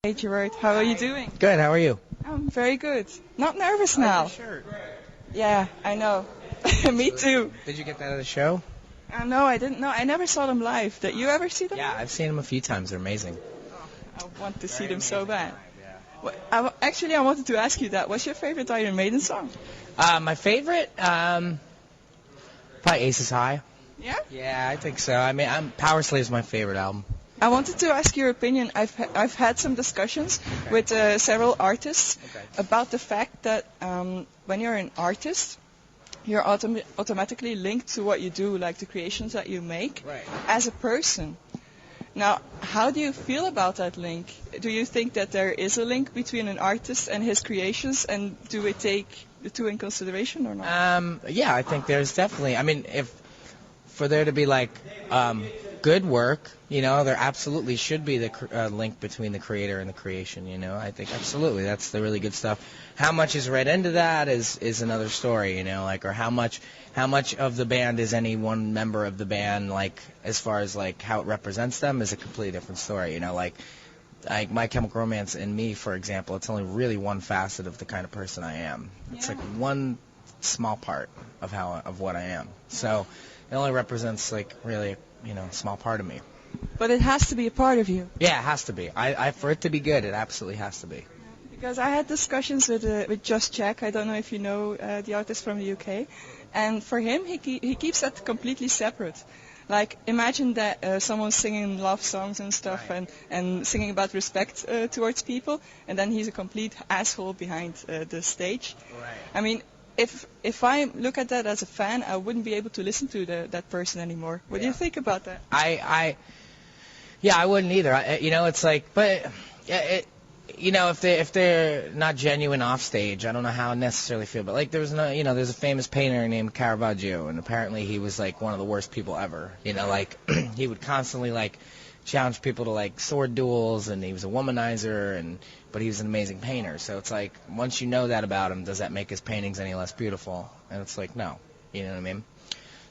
Hey Gerard, how are you doing? Good, how are you? I'm very good. Not nervous now. Shirt. Yeah, I know. Me too. Did you get that at a show? No, I didn't know. I never saw them live. Did you ever see them? Yeah, I've seen them a few times. They're amazing. I want to see them so bad. Actually, I wanted to ask you that. What's your favorite Iron Maiden song? My favorite, probably Aces High. Yeah? Yeah, I think so. I mean, Power Slave's my favorite album. I wanted to ask your opinion. I've had some discussions with several artists about the fact that when you're an artist, you're automatically linked to what you do, like the creations that you make, as a person. Now, how do you feel about that link? Do you think that there is a link between an artist and his creations, and do we take the two in consideration or not? Yeah, I think there's definitely, I mean, for there to be like good work, you know, there absolutely should be the link between the creator and the creation, you know. I think absolutely that's the really good stuff. How much is read into that is another story, you know, like, or how much of the band is any one member of the band, like, as far as like how it represents them is a completely different story, you know, like My Chemical Romance and me, for example, it's only really one facet of the kind of person I am. It's like one small part of what I am. So it only represents like really, you know, a small part of me. But it has to be a part of you. Yeah, it has to be. For it to be good, it absolutely has to be. Because I had discussions with Just Jack. I don't know if you know the artist from the UK. And for him, he keeps that completely separate. Like, imagine that someone's singing love songs and stuff and singing about respect towards people, and then he's a complete asshole behind the stage. Right. I mean, if I look at that as a fan, I wouldn't be able to listen to that person anymore. What do you think about that? Yeah, I wouldn't either. You know, it's like, but you know, if they're not genuine off stage, I don't know how I necessarily feel. But like, there's a famous painter named Caravaggio, and apparently he was like one of the worst people ever. You know, like he would constantly like challenge people to like sword duels, and he was a womanizer, but he was an amazing painter. So it's like, once you know that about him, does that make his paintings any less beautiful? And it's like, no. You know what I mean?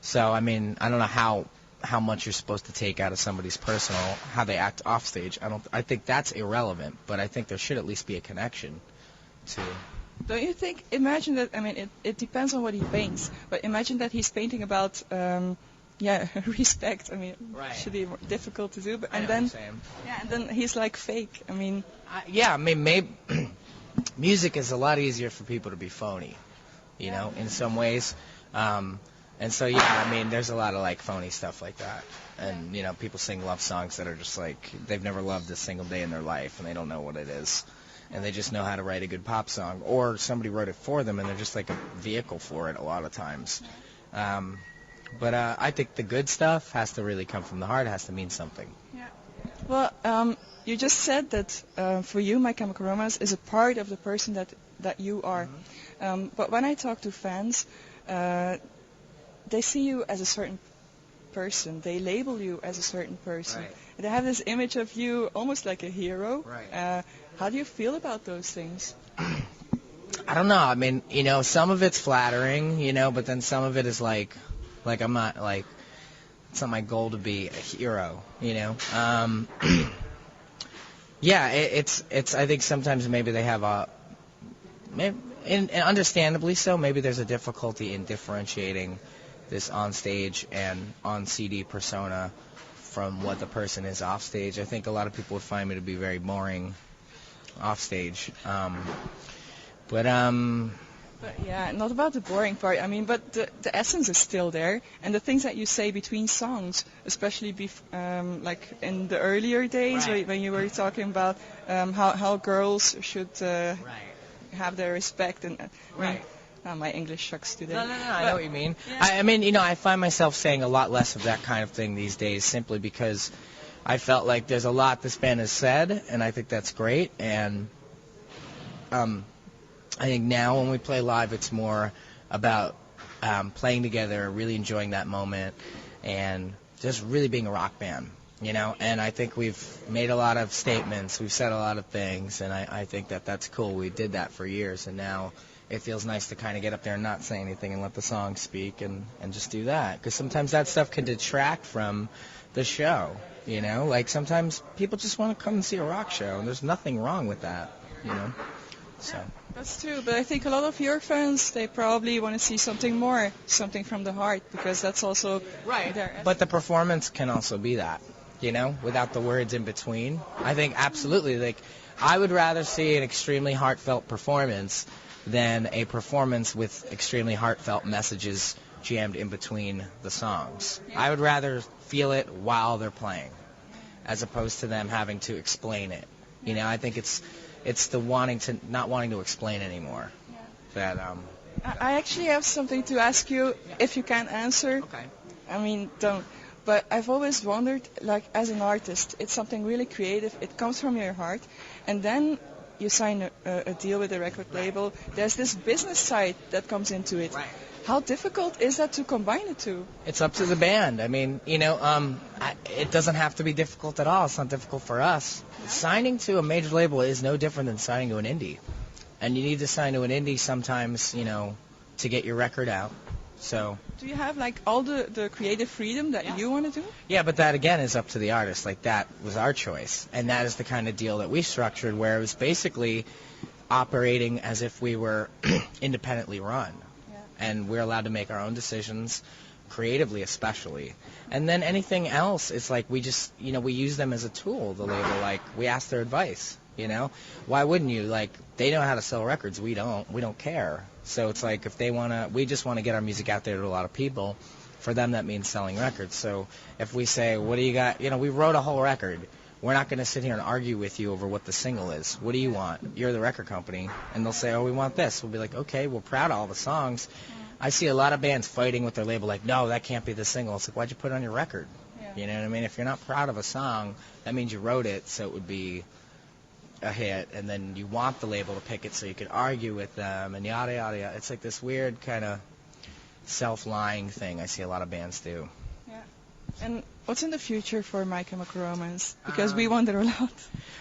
So I mean, I don't know how much you're supposed to take out of somebody's personal, how they act off stage. I think that's irrelevant, but I think there should at least be a connection to. Don't you think? Imagine that. I mean, it depends on what he paints, but imagine that he's painting about respect. I mean, it should be difficult to do, but and then he's like fake. I mean, I mean, maybe music is a lot easier for people to be phony, you know, in some ways. And so, yeah, I mean, there's a lot of, like, phony stuff like that. And, you know, people sing love songs that are just, like, they've never loved a single day in their life, and they don't know what it is. And they just know how to write a good pop song. Or somebody wrote it for them, and they're just, like, a vehicle for it a lot of times. But I think the good stuff has to really come from the heart. It has to mean something. Yeah. Well, you just said that for you, My Chemical Romance is a part of the person that you are. Mm-hmm. But when I talk to fans, they see you as a certain person. They label you as a certain person. Right. They have this image of you almost like a hero. Right. How do you feel about those things? I don't know. I mean, you know, some of it's flattering, you know, but then some of it is like I'm not, like, it's not my goal to be a hero, you know. Yeah, it's. I think sometimes maybe they have and understandably so, maybe there's a difficulty in differentiating this on stage and on CD persona from what the person is off stage. I think a lot of people would find me to be very boring off stage. But yeah, not about the boring part. I mean, but the essence is still there, and the things that you say between songs, especially like in the earlier days, when you were talking about how girls should have their respect and my English sucks today. No, I know what you mean. Yeah. I mean, you know, I find myself saying a lot less of that kind of thing these days simply because I felt like there's a lot this band has said, and I think that's great. And I think now when we play live, it's more about playing together, really enjoying that moment, and just really being a rock band, you know. And I think we've made a lot of statements, we've said a lot of things, and I think that that's cool. We did that for years, and now it feels nice to kind of get up there and not say anything and let the song speak and just do that. Because sometimes that stuff can detract from the show, you know? Like, sometimes people just want to come and see a rock show, and there's nothing wrong with that, you know? So. That's true, but I think a lot of your fans, they probably want to see something more, something from the heart, because that's also right. their essence. But the performance can also be that, you know, without the words in between. I think absolutely, like, I would rather see an extremely heartfelt performance than a performance with extremely heartfelt messages jammed in between the songs. I would rather feel it while they're playing, as opposed to them having to explain it. You know, I think it's the not wanting to explain anymore. That I actually have something to ask you, if you can't answer. Okay. I mean, don't. But I've always wondered, like, as an artist, it's something really creative. It comes from your heart, and then you sign a deal with a record label. There's this business side that comes into it. Right. How difficult is that to combine the two? It's up to the band. I mean, you know, it doesn't have to be difficult at all. It's not difficult for us. Signing to a major label is no different than signing to an indie. And you need to sign to an indie sometimes, you know, to get your record out. So. Do you have, like, all the creative freedom that you want to do? Yeah, but that, again, is up to the artist. Like, that was our choice. And that is the kind of deal that we structured, where it was basically operating as if we were independently run. And we're allowed to make our own decisions, creatively especially. And then anything else, it's like we just, you know, we use them as a tool, the label. Like, we ask their advice, you know? Why wouldn't you? Like, they know how to sell records. We don't. We don't care. So it's like, if they want to, we just want to get our music out there to a lot of people. For them, that means selling records. So if we say, what do you got? You know, we wrote a whole record. We're not going to sit here and argue with you over what the single is. What do you want? You're the record company. And they'll say, oh, we want this. We'll be like, okay, we're proud of all the songs. I see a lot of bands fighting with their label, like, no, that can't be the single. It's like, why'd you put it on your record? Yeah. You know what I mean? If you're not proud of a song, that means you wrote it so it would be a hit, and then you want the label to pick it so you could argue with them, and yada, yada, yada. It's like this weird kind of self-lying thing I see a lot of bands do. Yeah. And what's in the future for My Chemical Romance? Because we wonder a lot.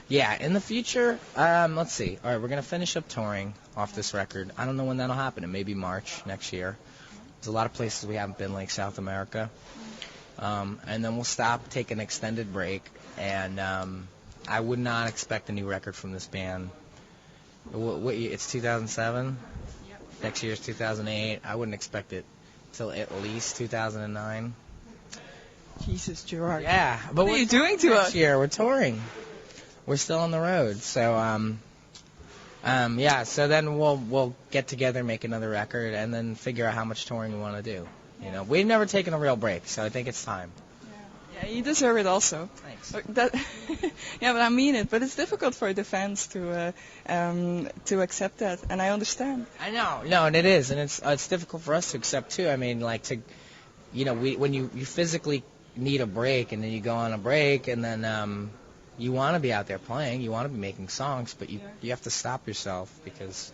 Yeah, in the future, let's see. All right, we're going to finish up touring off this record. I don't know when that'll happen. It may be March next year. There's a lot of places we haven't been, like South America. And then we'll stop, take an extended break, and I would not expect a new record from this band. It's 2007? Yep. Next year's 2008. I wouldn't expect it till at least 2009. Jesus, Gerard. Yeah, but what are you doing to us? Next year, we're touring. We're still on the road, so yeah. So then we'll get together, make another record, and then figure out how much touring we want to do. You know, we've never taken a real break, so I think it's time. Yeah, you deserve it also. Thanks. Yeah, but I mean it. But it's difficult for the fans to accept that, and I understand. I know, no, and it is, and it's difficult for us to accept too. I mean, like you know, when you physically need a break, and then you go on a break, and then you want to be out there playing, you want to be making songs, but you have to stop yourself because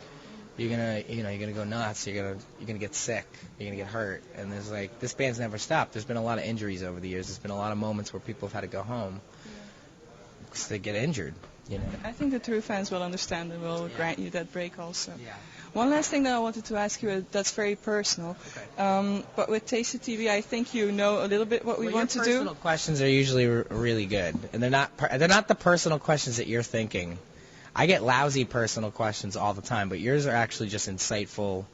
you're gonna go nuts. You're gonna get sick. You're gonna get hurt. And there's like, this band's never stopped. There's been a lot of injuries over the years. There's been a lot of moments where people have had to go home because they get injured. You know. I think the true fans will understand and will grant you that break also. Yeah. One last thing that I wanted to ask you that's very personal. Okay. But with TasteItTV, I think you know a little bit what we want to do. Personal questions are usually really good, and they're not the personal questions that you're thinking. I get lousy personal questions all the time, but yours are actually just insightful,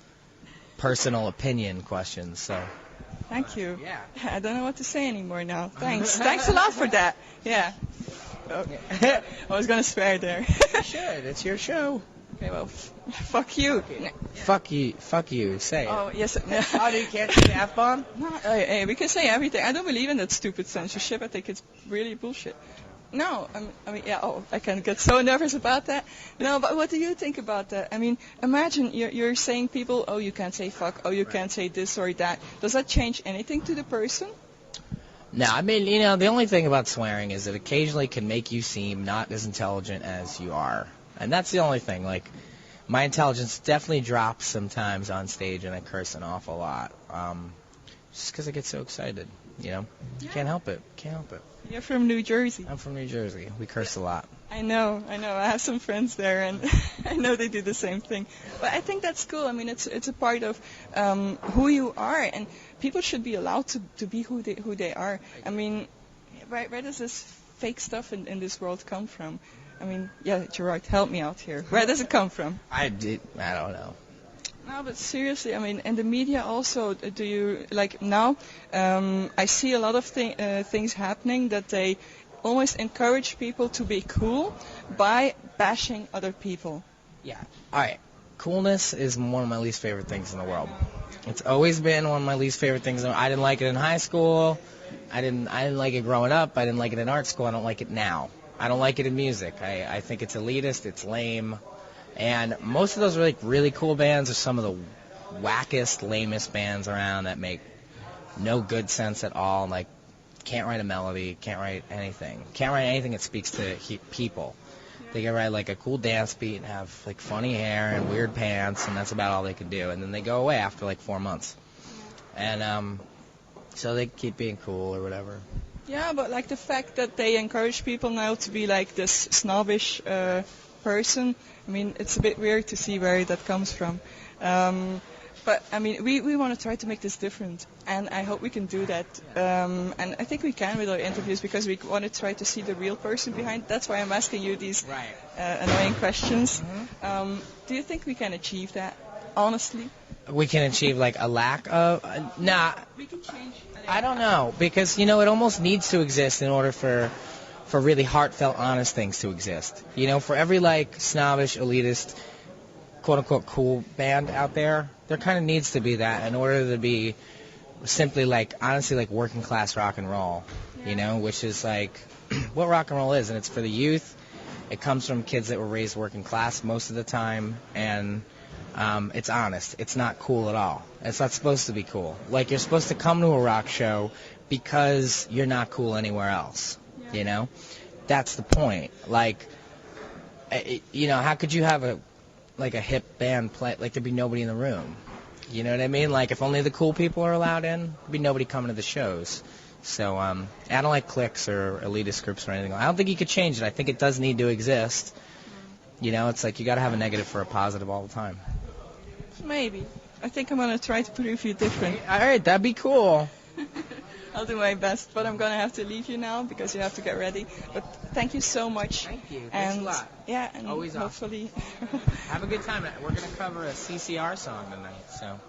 personal opinion questions. So. Thank you. Yeah. I don't know what to say anymore now. Thanks. Thanks a lot for that. Yeah. Okay. I was gonna swear there. You should. It's your show. Okay, well, fuck you. Fuck you. Fuck you. Say it. Oh, yes. Oh, you can't say the F-bomb? No, hey, we can say everything. I don't believe in that stupid censorship. I think it's really bullshit. No, I mean, yeah, I can get so nervous about that. No, but what do you think about that? I mean, imagine you're saying people, oh, you can't say fuck, oh, you can't say this or that. Does that change anything to the person? No, I mean, you know, the only thing about swearing is it occasionally can make you seem not as intelligent as you are. And that's the only thing. Like, my intelligence definitely drops sometimes on stage and I curse an awful lot. Just because I get so excited. You know, can't help it. Can't help it. You're from New Jersey. I'm from New Jersey. We curse a lot. I know. I have some friends there, and I know they do the same thing. But I think that's cool. I mean, it's a part of who you are, and people should be allowed to be who they are. I mean, where does this fake stuff in this world come from? I mean, yeah, Gerard, help me out here. Where does it come from? I don't know. No, but seriously, I mean, in the media also, do you, like now, I see a lot of things happening that they almost encourage people to be cool by bashing other people. Yeah. All right. Coolness is one of my least favorite things in the world. It's always been one of my least favorite things. I didn't like it in high school. I didn't like it growing up. I didn't like it in art school. I don't like it now. I don't like it in music. I think it's elitist. It's lame. And most of those really cool bands are some of the wackest, lamest bands around that make no good sense at all. Like, can't write a melody, can't write anything. Can't write anything that speaks to people. They can write like a cool dance beat and have like funny hair and weird pants, and that's about all they can do. And then they go away after like 4 months. And so they keep being cool or whatever. Yeah, but like the fact that they encourage people now to be like this snobbish person, I mean, it's a bit weird to see where that comes from. But, I mean, we want to try to make this different, and I hope we can do that. And I think we can with our interviews, because we want to try to see the real person behind. That's why I'm asking you these annoying questions. Mm-hmm. Do you think we can achieve that, honestly? We can achieve, like, a lack of... nah. We can change. I don't know, because, you know, it almost needs to exist in order for really heartfelt, honest things to exist. You know, for every, like, snobbish, elitist, quote-unquote cool band out there kind of needs to be that in order to be simply, like, honestly, like, working-class rock and roll, you know, which is, like, what rock and roll is, and it's for the youth. It comes from kids that were raised working class most of the time, and it's honest. It's not cool at all. It's not supposed to be cool. Like, you're supposed to come to a rock show because you're not cool anywhere else, you know? That's the point. Like, you know, how could you have a hip band play, like there'd be nobody in the room. You know what I mean? Like, if only the cool people are allowed in, there'd be nobody coming to the shows. So, I don't like cliques or elitist groups or anything. I don't think you could change it. I think it does need to exist. You know, it's like you gotta have a negative for a positive all the time. Maybe. I think I'm gonna try to prove you different. Alright, that'd be cool. I'll do my best, but I'm going to have to leave you now because you have to get ready. But thank you so much. Thank you. Thanks a lot. Yeah, and always hopefully... Have a good time. We're going to cover a CCR song tonight, so...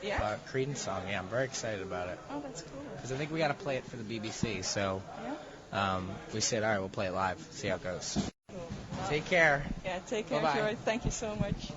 Yeah? Creedence song, yeah. I'm very excited about it. Oh, that's cool. Because I think we got to play it for the BBC, so... Yeah? We said, alright, we'll play it live, see how it goes. Cool. Take care. Yeah, take care, Bye-bye. Gerard. Thank you so much.